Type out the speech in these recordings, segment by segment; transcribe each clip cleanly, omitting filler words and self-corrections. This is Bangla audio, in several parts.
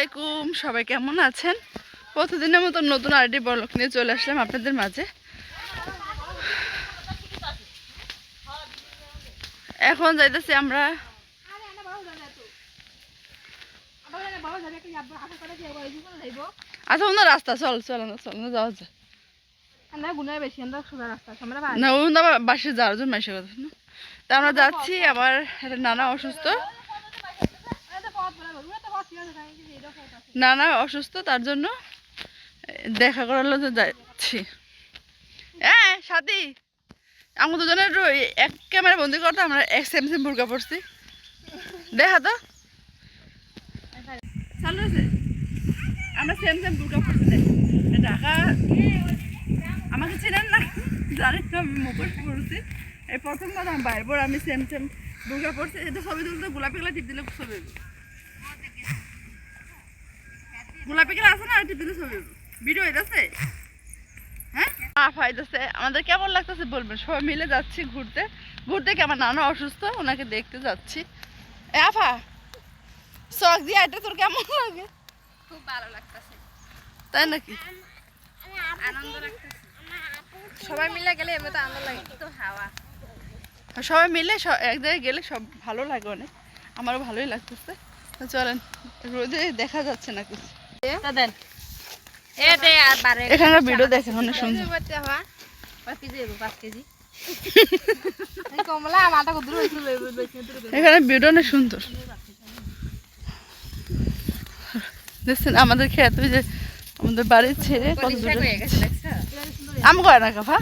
আলাইকুম, সবাই কেমন আছেন? প্রতিদিনের মতো নতুন আরেকটি ব্লগ নিয়ে চলে আসলাম আপনাদের মাঝে। এখন যাইতেছি আমরা আচ্ছা ওনার রাস্তা চল যাওয়া যায় না বাসে যাওয়ার জন্য মাসে কথা না। তা আমরা যাচ্ছি, আমার একটা নানা অসুস্থ, তার জন্য দেখা করার জন্য যাচ্ছি। হ্যাঁ সাথী, আমরা দুজনের এক ক্যামেরা বন্দি করতে আমরা এক সেম সেম বোরকা পড়ছি। দেখা তো চালু আছে, আমরা সেম সেম বোরকা পড়ছি। ঢাকা আমাকে চেনেন না, জানি না আমি মুখোশ পড়ছি। এই প্রথমবার আমি বাইরে পর আমি সেম সেম বোরকা পড়ছি। এটা ছবি তুলতে গোলাপি গুলা টিপ দিলে ছবি, গোলাপি গুলা আছে না, টিপ দিলে ছবি ভিডিও হইতেছে। হ্যাঁ ফাইদাছে, আমাদের কেমন লাগতেছে বলবেন। সবাই মিলে যাচ্ছি ঘুরতে ঘুরতে, কি আমার নানা অসুস্থ, ওনাকে দেখতে যাচ্ছি। এ আফা শখ দিয়ে এটা তোর কেমন লাগে? খুব ভালো লাগতেছে। তাই নাকি? আনন্দ লাগতেছে, সবাই মিলে গেলে এমনি তো আনন্দ লাগে। তো হাওয়া সবাই মিলে এক জায়গায় গেলে সব ভালো লাগে অনেক, আমারও ভালোই লাগতেছে। চলেন, রোদে দেখা যাচ্ছে না কিছু। এখানে ভিডিও দেখেন অনেক সুন্দর। এখানে ভিডিও অনেক সুন্দর দেখছেন। আমাদের খেত যে আমাদের বাড়ির ছেড়ে কত দূরে আম করে না কাফা।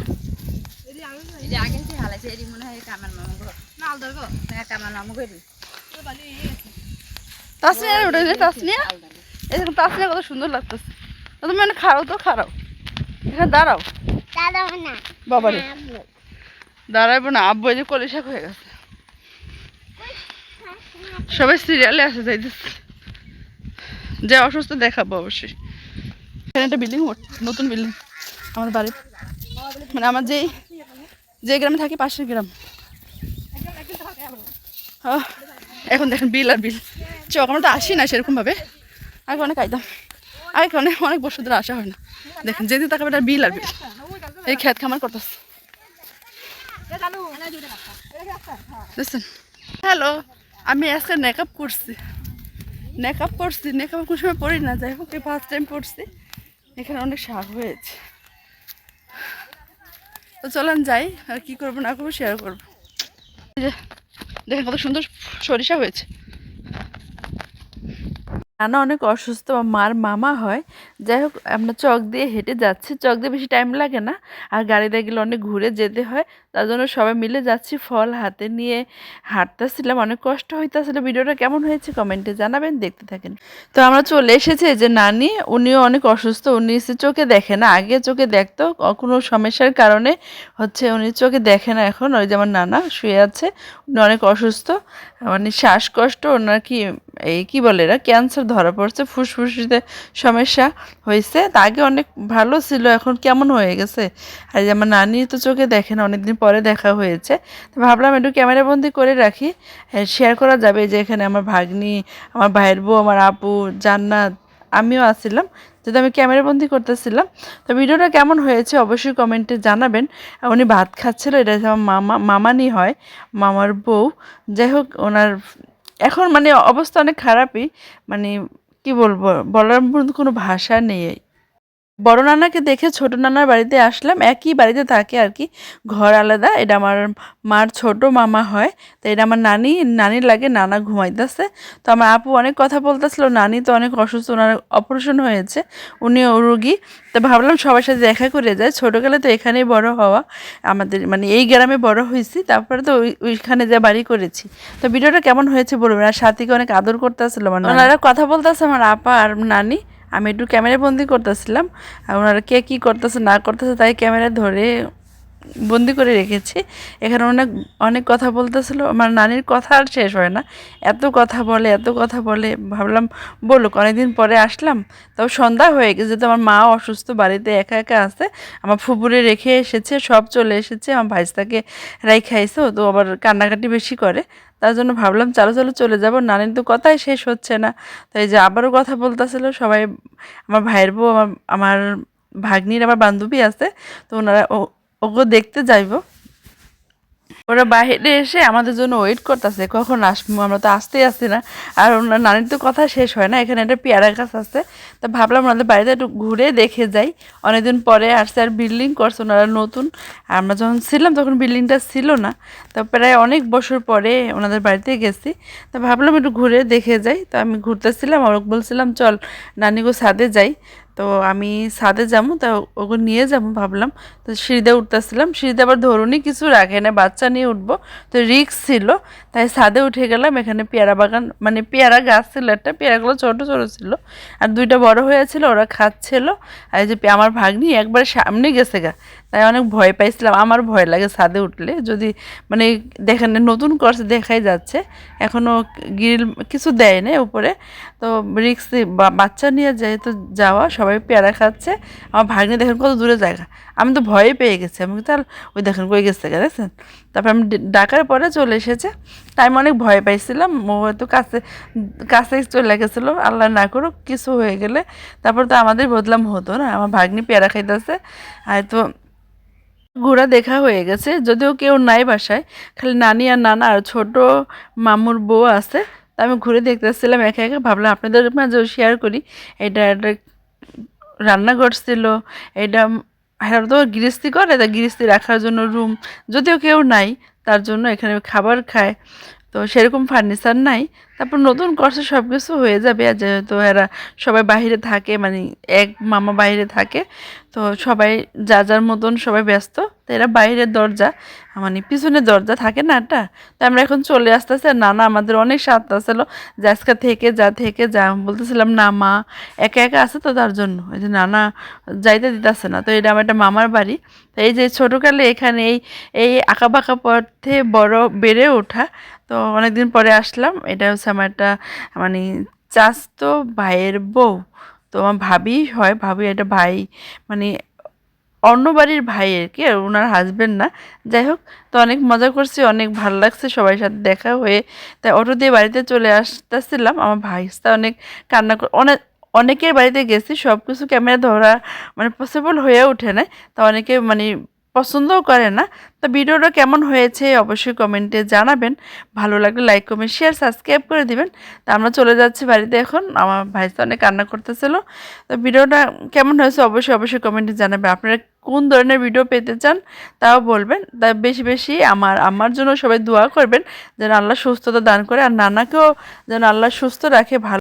তাসনিয়া কত সুন্দর লাগতেছে। তুমি মানে খারাও তো খারাও, এখানে দাঁড়াও। বাবারে দাঁড়াইবো না, আব্বু যে কলিশাক হয়ে গেছে। সবাই সিরিয়ালে আসে যাইতেছে, যে অসুস্থ দেখাবো অবশ্যই। এখানে একটা বিল্ডিং, নতুন বিল্ডিং আমাদের বাড়ির, মানে আমার যে গ্রামে থাকি পাশের গ্রাম। এখন দেখেন বিল আর বিল, চক আমরা তো আসি না সেরকম ভাবে, আগে অনেক আইতাম, আগে অনেক বছর ধরে আসা হয় না। দেখেন যেদিন তাকাবে এটা বিল আর বিল, এই খেত খামার করতেছে। বুঝছেন? হ্যালো, আমি আজকে মেকআপ করছি, মেকআপ কোনো সময় পড়ি না, যাই হোক ফার্স্ট টাইম পড়ছি। এখানে অনেক শাক হয়েছে, তো চলেন যাই, আর কি করবো না করবো শেয়ার করবো। দেখেন কত সুন্দর সরিষা হয়েছে। নানা অনেক অসুস্থ, মার মামা হয়। যাই হোক আমরা চক দিয়ে হেঁটে যাচ্ছি, চক দিয়ে বেশি টাইম লাগে না, আর গাড়িতে গেলে অনেক ঘুরে যেতে হয়। তার জন্য সবাই মিলে যাচ্ছি, ফল হাতে নিয়ে হাঁটতেছিলাম, অনেক কষ্ট হইতেছিল। ভিডিওটা কেমন হয়েছে কমেন্টে জানাবেন, দেখতে থাকেন। তো আমরা চলে এসেছি, যে নানি উনিও অনেক অসুস্থ, উনি চোখে দেখে না, আগে চোখে দেখতো, কোনো সমস্যার কারণে উনি চোখে দেখে না এখন। ওই যেমন নানা শুয়ে আছে, উনি অনেক অসুস্থ, মানে শ্বাসকষ্ট, ওনার কি বলে এরা ক্যান্সার ধরা পড়ছে, ফুসফুসিতে সমস্যা হয়েছে। তা আগে অনেক ভালো ছিল, এখন কেমন হয়ে গেছে। আর যেমন নানি তো চোখে দেখে না, অনেকদিন পরে দেখা হয়েছে, তো ভাবলাম একটু ক্যামেরাবন্দি করে রাখি, শেয়ার করা যাবে। যে এখানে আমার ভাগ্নি, আমার ভাইয়ের বউ, আমার আপু জান্নাত, আমিও আসছিলাম, যেহেতু আমি ক্যামেরাবন্দি করতেছিলাম। তো ভিডিওটা কেমন হয়েছে অবশ্যই কমেন্টে জানাবেন। উনি ভাত খাচ্ছিল, এটা আমার মামানি হয়, মামার বউ। যাই হোক ওনার এখন মানে অবস্থা অনেক খারাপই, মানে কি বলবো, বলার মতো কোনো ভাষা নেই। বড় নানাকে দেখে ছোট নানার বাড়িতে আসলাম, একই বাড়িতে থাকে আর কি, ঘর আলাদা। এটা আমার মার ছোট মামা হয়, তো এটা আমার নানির লাগে, নানা ঘুমাইতেছে। তো আমার আপু অনেক কথা বলতেছিল, নানি তো অনেক অসুস্থ, ওনার অপারেশন হয়েছে, উনিও রোগী। তো ভাবলাম সবার সাথে দেখা করে যায়, ছোটোকালে তো এখানেই বড় হওয়া, আমাদের মানে এই গ্রামে বড় হয়েছি, তারপরে তো ওইখানে যা বাড়ি করেছি। তো ভিডিওটা কেমন হয়েছে বলবেন। আর সাথীকে অনেক আদর করতেছিল, মানে ওনারা কথা বলতেছে, আমার আপা আর নানি, আমি একটু ক্যামেরা বন্দি করতেছিলাম। আর ওনারা কে কী করতেছে না করতেছে তাই ক্যামেরা ধরে বন্দি করে রেখেছি। এখানে অনেক অনেক কথা বলতেছিল, আমার নানির কথা আর শেষ হয় না, এত কথা বলে এত কথা বলে। ভাবলাম বলুক, অনেকদিন পরে আসলাম, তাও সন্ধ্যা হয়ে গেছে, যেহেতু আমার মা অসুস্থ, বাড়িতে একা একা আছে, আমার ফুপুরে রেখে এসেছে, সব চলে এসেছে, আমার ভাইস্তাকে রাইখা আইছে, ও তো আবার কান্নাকাটি বেশি করে, তার জন্য ভাবলাম চলো চলো চলে যাব, নানির তো কথাই শেষ হচ্ছে না। তো এই যে আবারও কথা বলতেছিল সবাই, আমার ভাইয়ের বউ, আমার ভাগ্নির আবার বান্ধবী আছে, তো ওনারা ওকে দেখতে যাইব। ওরা বাইরে এসে আমাদের জন্য ওয়েট করতেছে, কখন আসবো, আমরা তো আসতেই আসছি না। আর ওনার নানির তো কথা শেষ হয় না, এখানে একটা পেয়ারা গাছ আছে, তো ভাবলাম ওনাদের বাড়িতে একটু ঘুরে দেখে যাই। অনেকদিন পরে আসছে, আর বিল্ডিং করছে ওনারা নতুন, আর আমরা যখন ছিলাম তখন বিল্ডিংটা ছিল না, তো প্রায় অনেক বছর পরে ওনাদের বাড়িতে গেছি, তো ভাবলাম একটু ঘুরে দেখে যাই। তো আমি ঘুরতেছিলাম, আর বলছিলাম চল নানিগো ছাদে যাই, তো আমি ছাদে যাবো, তা ওকে নিয়ে যাবো ভাবলাম। তো সিঁড়িতে উঠতেছিলাম, সিঁড়িতে আবার ধরুনি কিছু রাখে না, বাচ্চা নিয়ে উঠবো, তো রিস্ক ছিল, তাই ছাদে উঠে গেলাম। এখানে পেয়ারা বাগান, মানে পেয়ারা গাছ ছিল একটা, পেয়ারাগুলো ছোট ছোট ছিল, আর দুইটা বড় হয়েছিল, ওরা খাচ্ছিল। আর এই যে আমার ভাগ্নি একবার সামনে গেছে গা, তাই অনেক ভয় পাইছিলাম, আমার ভয় লাগে ছাদে উঠলে, যদি মানে দেখেন নতুন করছে দেখাই যাচ্ছে, এখনও গ্রিল কিছু দেয় না উপরে, তো রিক্স বাচ্চা নিয়ে যেহেতু যাওয়া, সবাই পেয়ারা খাচ্ছে, আমার ভাগ্নে দেখেন কত দূরে জায়গা, আমি তো ভয়ে পেয়ে গেছি, আমি তাহলে ওই দেখেন কই গেছে দেখছেন। তারপর আমি ডাকার পরে চলে এসেছে, তাই আমি অনেক ভয় পাইছিলাম, ও হয়তো কাছে কাছে চলে গেছিলো, আল্লাহ না করুক কিছু হয়ে গেলে, তারপর তো আমাদের বদলাম হতো না। আমার ভাগ্নি পেয়ারা খাইতেছে, আর তো ঘোরা দেখা হয়ে গেছে, যদিও কেউ নাই বাসায়, খালি নানি আর নানা আর ছোট মামুর বউ আছে। তা আমি ঘুরে দেখতেছিলাম একা একা, ভাবলাম আপনাদের মাঝেও শেয়ার করি। এটা একটা রান্নাঘর ছিল, এটা হ্যাঁ তো গৃহস্থী করে, তা গৃহস্থী রাখার জন্য রুম, যদিও কেউ নাই, তার জন্য এখানে খাবার খায়, তো সেরকম ফার্নিচার নাই। তারপর নতুন করছে, সব কিছু হয়ে যাবে, আর যেহেতু এরা সবাই বাইরে থাকে, মানে এক মামা বাইরে থাকে, তো সবাই যার যার মতন সবাই ব্যস্ত, তো এরা বাইরের দরজা, মানে পিছনের দরজা থাকে না একটা, তো আমরা এখন চলে আসতেছি। আর নানা আমাদের অনেক স্বাদ আসলো যে আজকে থেকে যা, বলতেছিলাম না মা একা একা আছে, তো তার জন্য এই যে নানা যাইতে দিতেছে না। তো এটা আমার একটা মামার বাড়ি, তো এই যে ছোটোকালে এখানে এই এই আঁকা বাঁকা পথে বড় বেড়ে ওঠা, তো অনেকদিন পরে আসলাম। এটা হচ্ছে আমার একটা মানে চাচাতো ভাইয়ের বউ, তো আমার ভাবি হয়, ভাবি একটা ভাই, মানে অন্য বাড়ির ভাই আর কি, আর ওনার হাজবেন্ড না। যাই হোক, তো অনেক মজা করছি, অনেক ভালো লাগছে সবার সাথে দেখা হয়ে, তাই অটো দিয়ে বাড়িতে চলে আসতেছিলাম। আমার ভাইস্তা অনেক কান্না অনেকের বাড়িতে গেছি, সব কিছু ক্যামেরা ধরা মানে পসিবল হয়ে ওঠে না, তা অনেকে মানে পছন্দও করে না। তো ভিডিওটা কেমন হয়েছে অবশ্যই কমেন্টে জানাবেন, ভালো লাগলে লাইক কমেন্ট শেয়ার সাবস্ক্রাইব করে দিবেন। তা আমরা চলে যাচ্ছি বাড়িতে এখন, আমার ভাইস্তা অনেক কান্না করতেছিল। তো ভিডিওটা কেমন হয়েছে অবশ্যই কমেন্টে জানাবেন, আপনারা কোন ধরনের ভিডিও পেতে চান তাও বলবেন। তা বেশি বেশি আমার জন্য সবাই দোয়া করবেন, যেন আল্লাহ সুস্থতা দান করে, আর নানাকেও যেন আল্লাহ সুস্থ রাখে, ভালো